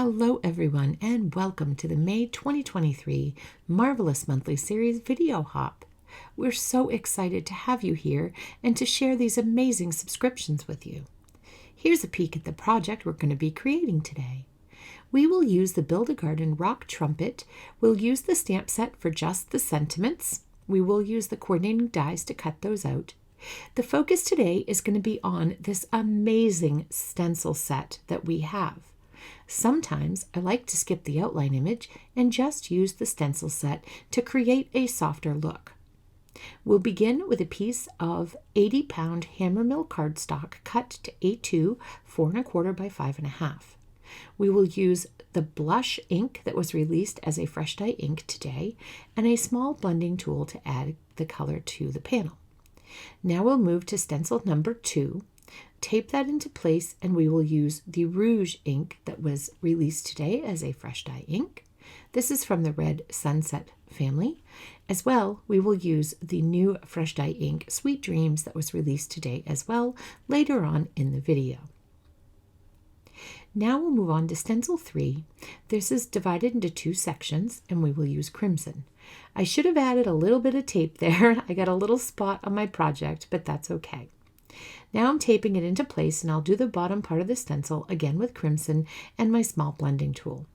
Hello everyone and welcome to the May 2023 Marvelous Monthly Series Video Hop. We're so excited to have you here and to share these amazing subscriptions with you. Here's a peek at the project we're going to be creating today. We will use the Build-A-Garden Rock Trumpet. We'll use the stamp set for just the sentiments. We will use the coordinating dies to cut those out. The focus today is going to be on this amazing stencil set that we have. Sometimes I like to skip the outline image and just use the stencil set to create a softer look. We'll begin with a piece of 80-pound hammermill cardstock cut to A2 4 1/4 by 5 1/2. We will use the blush ink that was released as a fresh dye ink today and a small blending tool to add the color to the panel. Now we'll move to stencil number 2. Tape that into place and we will use the rouge ink that was released today as a fresh dye ink. This is from the Red Sunset family. As well, we will use the new fresh dye ink Sweet Dreams that was released today as well later on in the video. Now we'll move on to stencil 3. This is divided into 2 sections and we will use crimson. I should have added a little bit of tape there. I got a little spot on my project, but that's okay. Now I'm taping it into place and I'll do the bottom part of the stencil again with crimson and my small blending tool.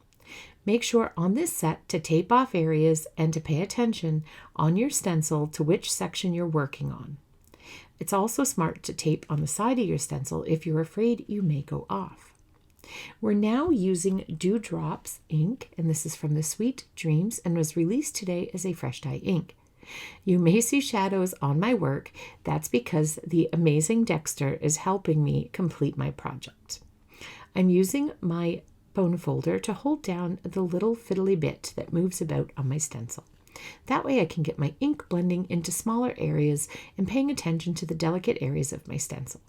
Make sure on this set to tape off areas and to pay attention on your stencil to which section you're working on. It's also smart to tape on the side of your stencil if you're afraid you may go off. We're now using Dewdrops ink, and this is from the Sweet Dreams and was released today as a fresh dye ink. You may see shadows on my work. That's because the amazing Dexter is helping me complete my project. I'm using my bone folder to hold down the little fiddly bit that moves about on my stencil. That way I can get my ink blending into smaller areas and paying attention to the delicate areas of my stencil.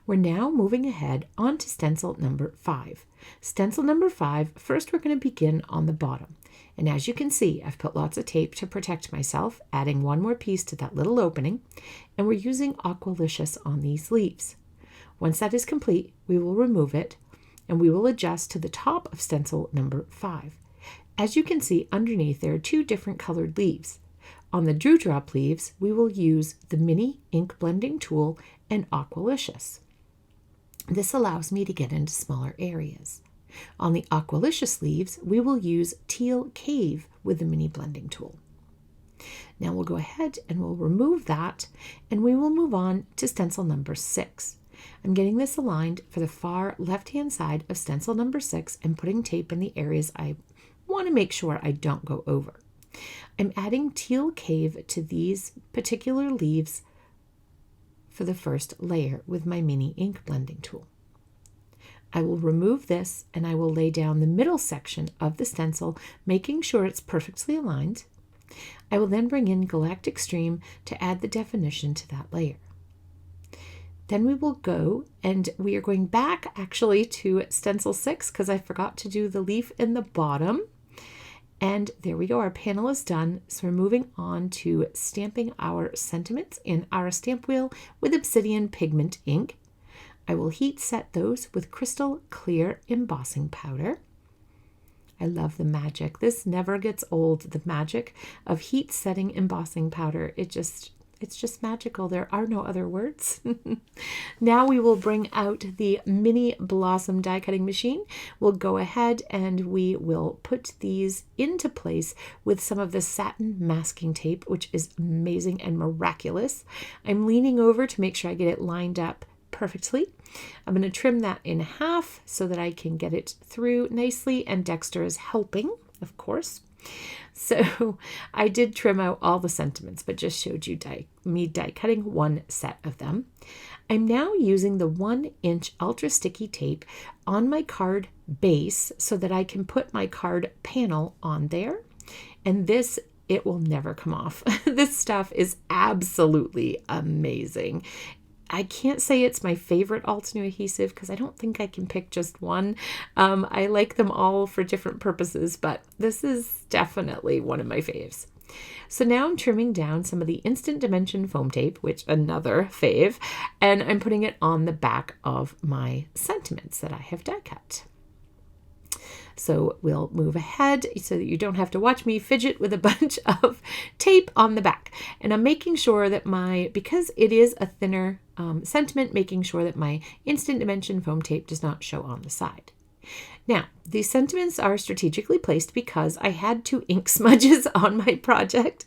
We're now moving ahead on to stencil number 5. Stencil number 5, first we're going to begin on the bottom. And as you can see, I've put lots of tape to protect myself, adding one more piece to that little opening, and we're using Aqualicious on these leaves. Once that is complete, we will remove it, and we will adjust to the top of stencil number 5. As you can see underneath, there are 2 different colored leaves. On the Dewdrop leaves, we will use the mini ink blending tool and Aqualicious. This allows me to get into smaller areas. On the Aqualicious leaves, we will use Teal Cave with the mini blending tool. Now we'll go ahead and we'll remove that and we will move on to stencil number 6. I'm getting this aligned for the far left-hand side of stencil number 6 and putting tape in the areas I want to make sure I don't go over. I'm adding Teal Cave to these particular leaves for the first layer with my mini ink blending tool. I will remove this and I will lay down the middle section of the stencil, making sure it's perfectly aligned. I will then bring in Galactic Stream to add the definition to that layer. Then we will go and we are going back actually to stencil 6 because I forgot to do the leaf in the bottom. And there we go, our panel is done. So we're moving on to stamping our sentiments in our stamp wheel with Obsidian Pigment ink. I will heat set those with crystal clear embossing powder. I love the magic. This never gets old, the magic of heat setting embossing powder. It's just magical. There are no other words. Now we will bring out the mini Blossom die cutting machine. We'll go ahead and we will put these into place with some of the satin masking tape, which is amazing and miraculous. I'm leaning over to make sure I get it lined up perfectly. I'm going to trim that in half so that I can get it through nicely, and Dexter is helping, of course. So I did trim out all the sentiments, but just showed you me die cutting one set of them. I'm now using the 1-inch ultra sticky tape on my card base so that I can put my card panel on there. And this, it will never come off. This stuff is absolutely amazing. I can't say it's my favorite Altenew adhesive because I don't think I can pick just one. I like them all for different purposes, but this is definitely one of my faves. So now I'm trimming down some of the Instant Dimension foam tape, which another fave, and I'm putting it on the back of my sentiments that I have die cut. So we'll move ahead so that you don't have to watch me fidget with a bunch of tape on the back. And I'm making sure that because it is a thinner sentiment, making sure that my Instant Dimension foam tape does not show on the side. Now, these sentiments are strategically placed because I had 2 ink smudges on my project.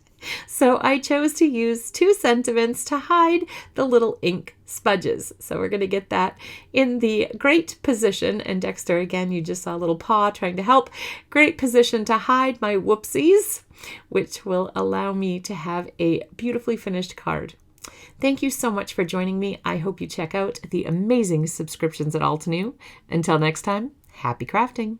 So I chose to use 2 sentiments to hide the little ink smudges. So we're going to get that in the great position. And Dexter, again, you just saw a little paw trying to help. Great position to hide my whoopsies, which will allow me to have a beautifully finished card. Thank you so much for joining me. I hope you check out the amazing subscriptions at Altenew. Until next time, happy crafting.